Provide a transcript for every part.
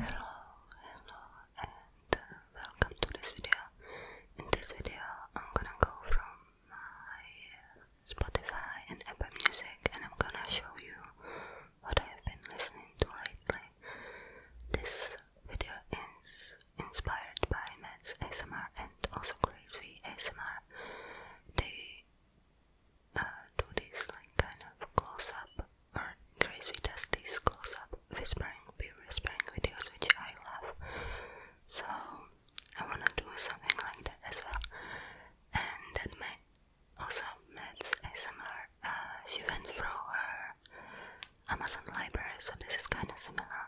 Hello, and welcome to this video. In this video, I'm gonna go from my Spotify and Apple Music, and I'm gonna show you what I have been listening to lately. This video is inspired by Matt's ASMR and also Grace V ASMR. They do this like kind of close-up, or Grace V does these close-up whispering videos, which I love. So I wanna do something like that as well. And that may also Matt's ASMR. She went through her Amazon library, so this is kind of similar.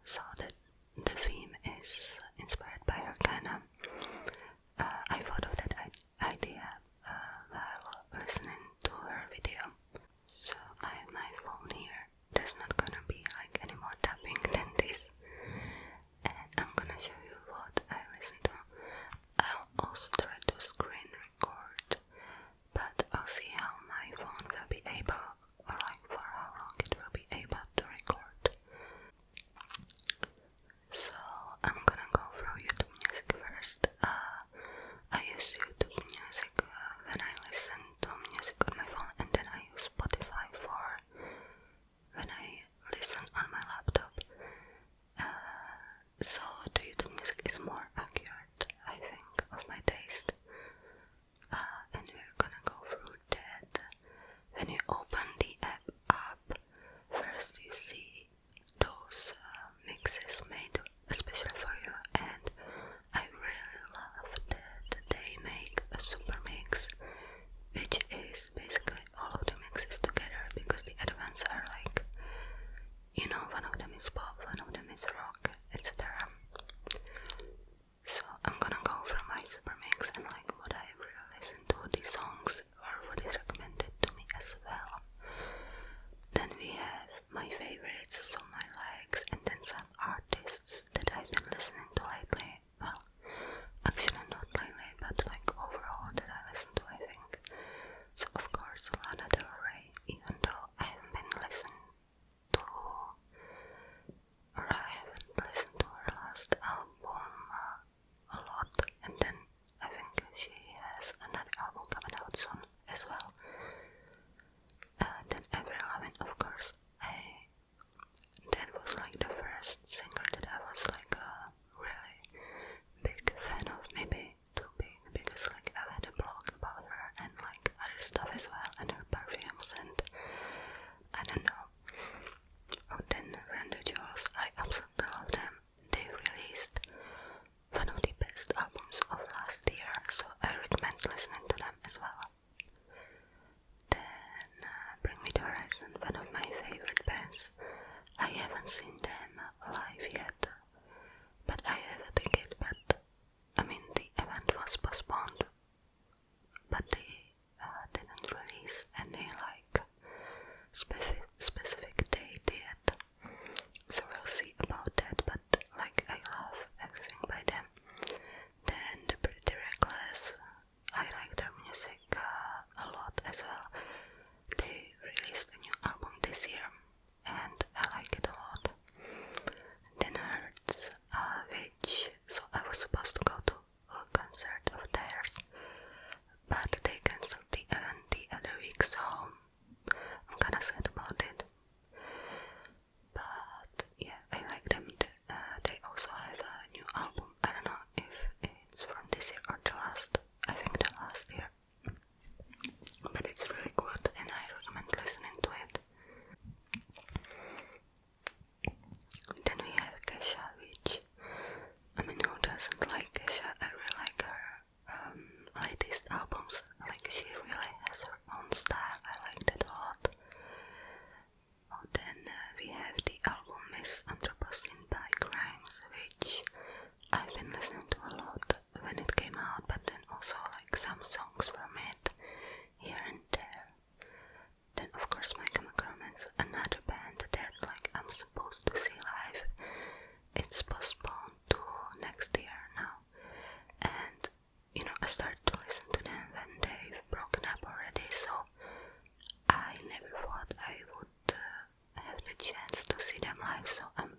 So that the theme is inspired by her kind of. I thought of that idea while listening to her video. So I have my phone here. There's not gonna be like any more tapping than this, and I'm gonna show you what I listen to. I'll also try to screen record, but I'll see how my phone will be able, or like for how long it will be able to record. So I'm gonna go through YouTube Music first. I use YouTube Music when I listen to music on my phone, and then I use Spotify for when I listen on my laptop. So the YouTube Music is more accurate, I think, of my taste. And we're gonna go through that. When you open the app up, first you see those mixes made especially for you, and I really love that they make a super mix, which is basically all of the mixes together, because the other ones are like, you know, one of them is pop, one of them is rock, etc. So I'm gonna go from my super mix and like what I really listen to, the songs, or what is recommended to me as well. Then we have my favorites, so my likes, and then some artists that I've been listening to lately. Well, actually not lately, but like overall that I listen to, I think. So of course Lana Del Rey, even though I haven't been listening to, or I haven't listened to her last album a lot, and then I think she has another album coming out soon as well. Then Avril Lavigne, of course. That was like the first singer that I was like a really big fan of, maybe too big, because like I had a blog about her and like other stuff as well, and her perfumes, and I don't know. Oh, then Random Jewels, I absolutely love them. They released one of the best albums of last year, so I recommend listening to them as well. Then Bring Me the Horizon, one of my favorite bands. I haven't seen them live yet, but I have a ticket, but I mean the event was postponed, but they didn't release any like specific date yet, so we'll see about that, but like I love everything by them. Then the Pretty Reckless, I like their music a lot as well. They released a new album this year, and I like it a lot. Then Hurts, which, so I was supposed to go to a concert of theirs, but they cancelled the event the other week, so I'm kinda sad about it. But yeah, I like them. They also have a new album. I don't know if it's from this year or the last. I think the last year. But it's really good, and I recommend listening to it. Then we have Kesha, which, I mean, who doesn't like Kesha? I really like her latest albums. Like, she really has her own style. I like that a lot. Oh, then we have the album Miss Anthropocene by Grimes, which I've been listening to a lot when it came out, but then also like some songs from it here and there. Then of course My Chemical Romance, another band that like I'm supposed to see live. It's postponed to next year now, and you know, I started to listen to them when they've broken up already, so I never thought I would have the chance to see them live, so I'm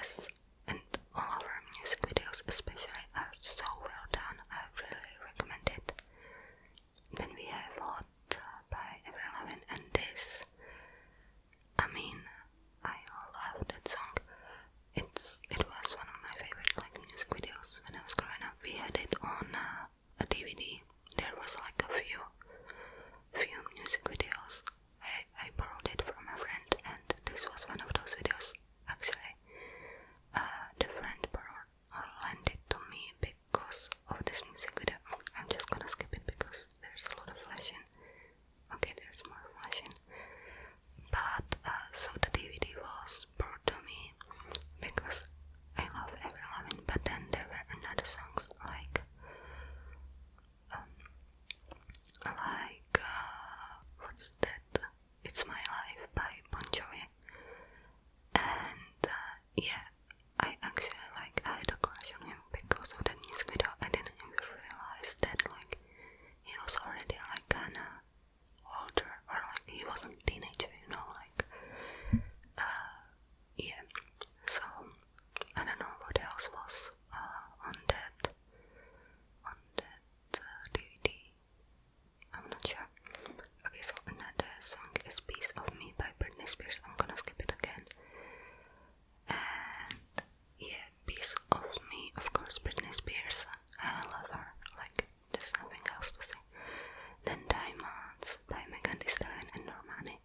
Spears, and all of her music videos especially are so well done. I really recommend it. Then we have Hot by Avril Lavigne, and this, I mean, I love that song. It was one of my favorite music videos when I was growing up. We had it on a DVD. There was a few music videos. I borrowed it from a friend, and this was one of those videos. Actually, the friend borrowed or lent it to me because of this music video. I'm just gonna skip it because there's a lot of flashing. Okay, there's more flashing. But so the DVD was brought to me because I love Avril Lavigne, but then there were another songs like what's that? It's My Life by Bon Jovi. And yeah, I actually I had a crush on him because of that music video. I didn't even realize that he was already kinda older, or he wasn't a teenager, yeah. So I don't know what else was on that DVD. I'm not sure. Okay, so another song is Piece of Me by Britney Spears. I'm gonna skip it again. And yeah, Piece of Me, of course, Britney Spears. I love her. There's nothing else to say. Then Diamonds by Megan Thee Stallion and Normani.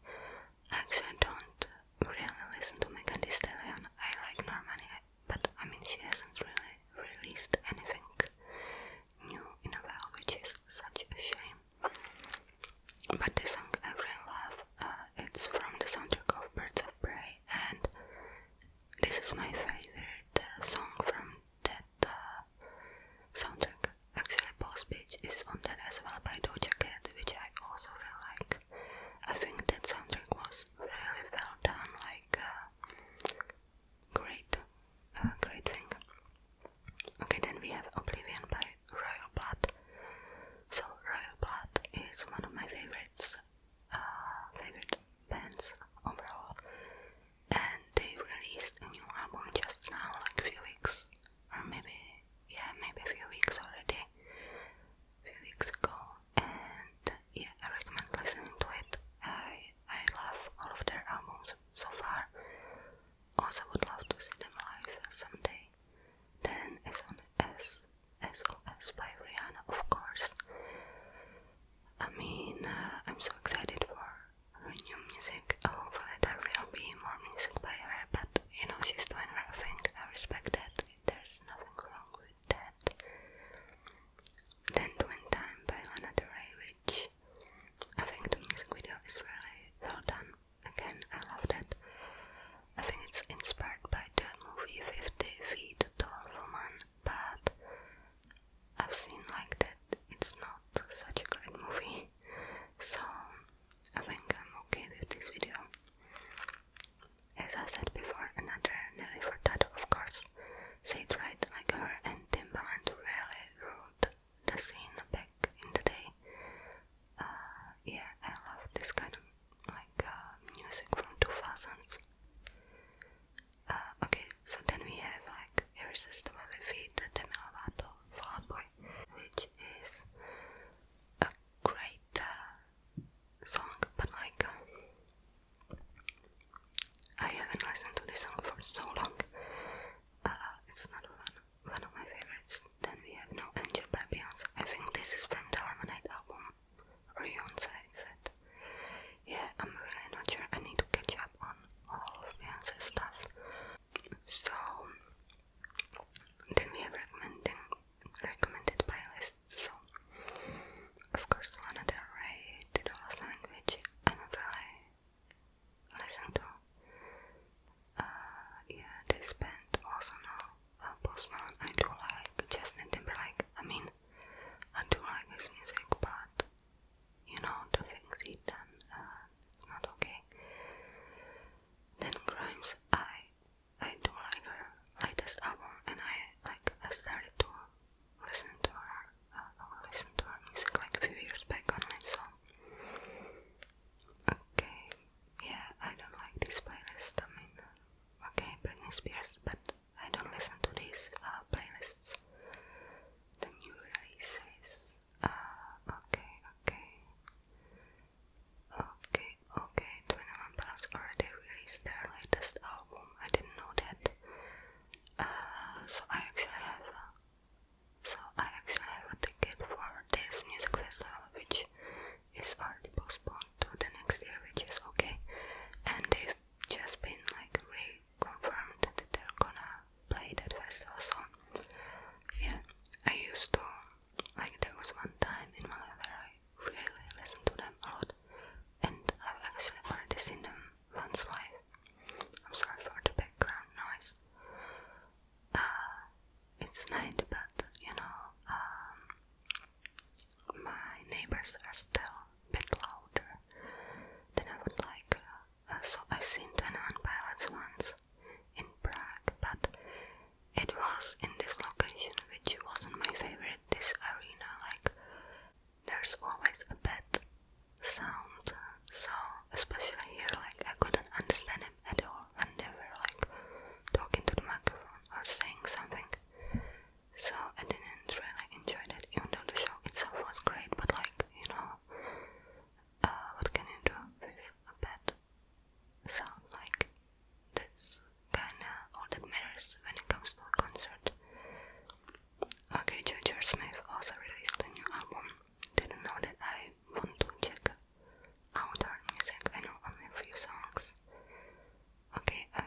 I actually don't really listen to Megan Thee Stallion. I like Normani, but I mean she hasn't really released anything new in a while, which is such a shame. But this song I really love. It's from the soundtrack of Birds of Prey, and this is my favorite song from that soundtrack. Actually, Boss Bitch is on that as well by Doja Cat, which I also really like. I think that soundtrack was really well done, great thing. Okay, then we have Oblivion by Royal Blood. So Royal Blood is one of my favorites, favorite bands overall, and they released a new album just now, a few weeks, or maybe a few weeks already, a few weeks ago, and yeah, I recommend listening to it. I love all of their albums so far. Also would love to see them live someday. Then SOS by Rihanna, of course. I mean, I'm so excited for her new music. Hopefully there will be more music by her, but she's doing her thing. I respect that. There's nothing wrong with that. Then Twin Time by Lana Del Rey, which I think the music video is really well done. Again, I love that. I think it's inspired by the movie 50 Feet Tall Woman, but I've seen that it's not such a great movie, so I think I'm okay with this video. As I said before, another Nelly Furtado, of course. Say It Right, like her and Timbaland really ruled the scene back in the day. Yeah, I love this kind of music from 2000s. Okay, so then we have Irresistibly Feet, Demi Lovato, Fall Out Boy, which is a great song, but I haven't listened to this song for so long. It's not one of my favorites. Then we have No Angel by Beyonce. I think this is from the Lemonade album. Or Beyonce said. Yeah, I'm really not sure. I need to catch up on all of Beyonce's stuff. So then we have recommended playlists. So of course Lana Del Rey did a song which I don't really listen to. Yeah, this band also know Post Malone. I do like Justin Timberlake. I mean, I do like his music, but the things he done, it's not okay. Then Grimes, I do like her latest album, and I started to listen to her music a few years back only. So okay, yeah, I don't like this playlist. I mean, okay, Britney Spears, but festival. So yeah, I used to, like, there was one time in my life where I really listened to them a lot, and I've actually already seen them once live. I'm sorry for the background noise. It's night, but you know, my neighbors are still a bit louder than I would like. So I've seen 21 Pilots once in Prague, but it was in this location which wasn't my favorite, this arena. Like, there's always a bad sound, so especially here, like, I couldn't understand him at all when they were like talking to the microphone or saying something. So I didn't really enjoy that, even though the show itself was great. But like, you know, what can you do with a bad sound? Like, that's kinda all that matters when it comes to a concert. Okay, George Smith also released a new album. Didn't know that. I want to check out her music. I know only a few songs. Okay, I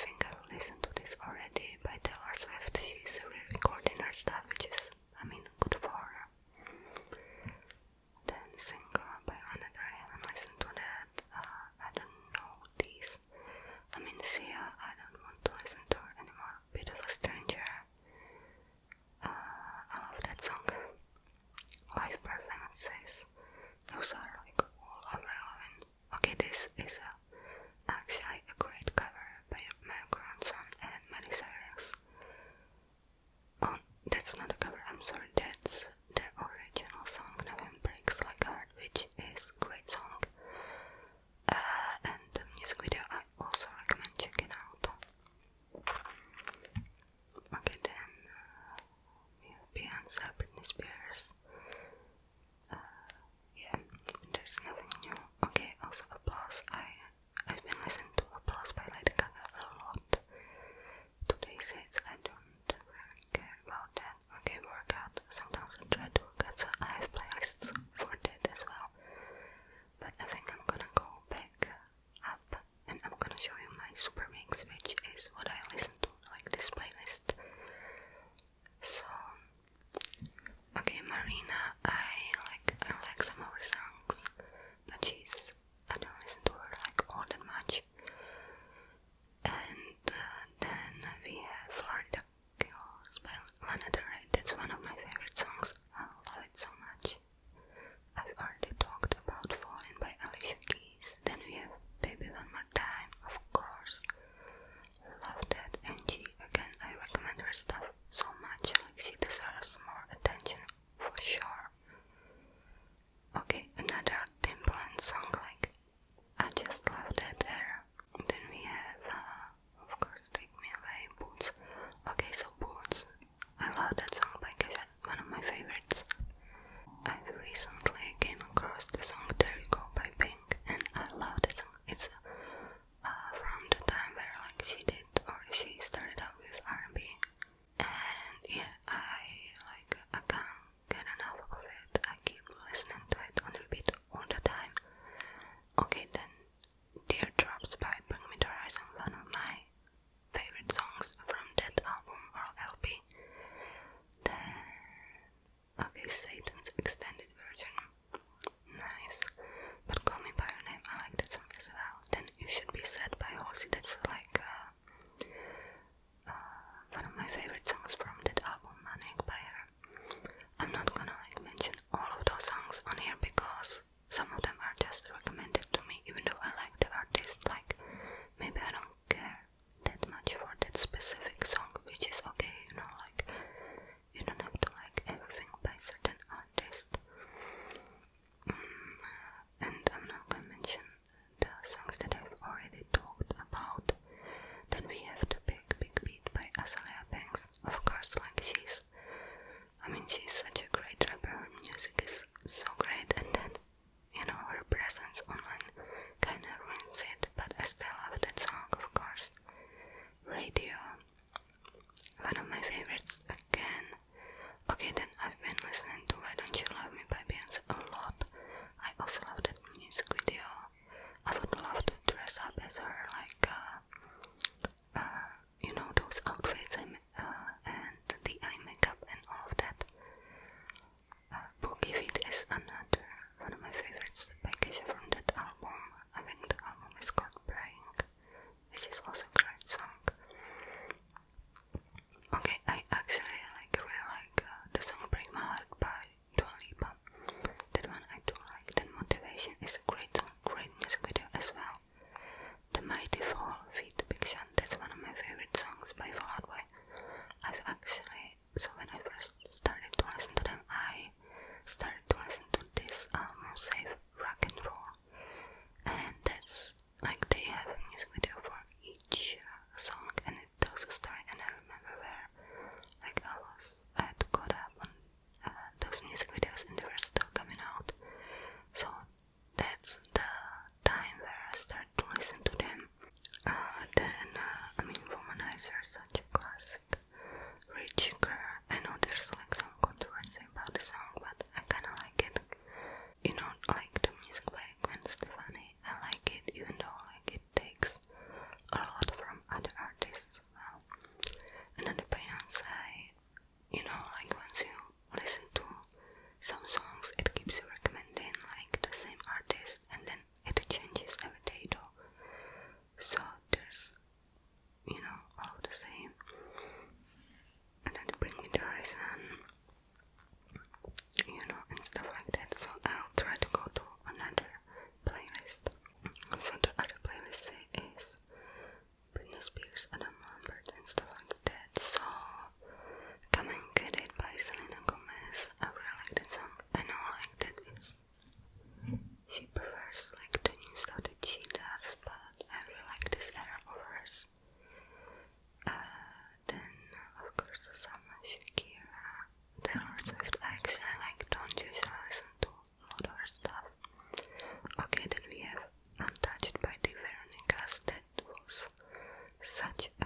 think I've listened to this already by Taylor Swift. She's re-recording her stuff, which is, I mean, good for her. Then Single by Lana Del Rey, I haven't listened to that. I don't know these. I mean, Sia, I don't want to listen to her anymore. Bit of a Stranger. I love that song. Live performances. Those are like all irrelevant. Okay, this is actually a great cover by Mark Ronson and Miley Cyrus. Oh, that's not a cover, I'm sorry, that's their original song, Nothing Breaks Like a Heart, which is a great song. And the music video I also recommend checking out. Okay, then we have Beyonce, Britney Spears. Yeah, there's nothing new. Okay, also Applause. I've been listening to Applause by Lady Gaga a lot. Today's hits, I don't really care about that. Okay, Workout. Sometimes I try to work out, so I have playlists for that as well. But I think I'm gonna go back up and I'm gonna show you my super mix, which is what I listen to, like this playlist. So, okay, Marina, I like some of her songs, but I don't listen to her like all that much. And then we have Florida Kills by Lana Del Rey. That's one of my favorite songs. I love it so much. I've already talked about Falling by Alicia Keys. Then we have Baby One More Time, of course. Womanizer, such a classic. Rich girl. I know there's like some controversy about the song, but I kinda like it. You know, like the music by Gwen Stefani. I like it, even though like it takes a lot from other artists as well. And then the Beyonce, you know, like once you listen to some songs, it keeps you recommending like the same artist, and then it changes every day though. So there's, you know, all of the same. And then Bring Me the Horizon, you know, and stuff like that. So I'll try to go to another playlist. So the other playlist is Britney Spears, Adam Lambert, and stuff like that. So Come and Get It by Selena Gomez. I really like that song. I know like that she prefers like the new stuff that she does, but I really like this era of hers. Then of course some Shakira, Taylor Swift. Actually I like don't usually listen to a lot of her stuff. Okay, then we have Untouched by the Veronicas. That was such a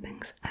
tappings. I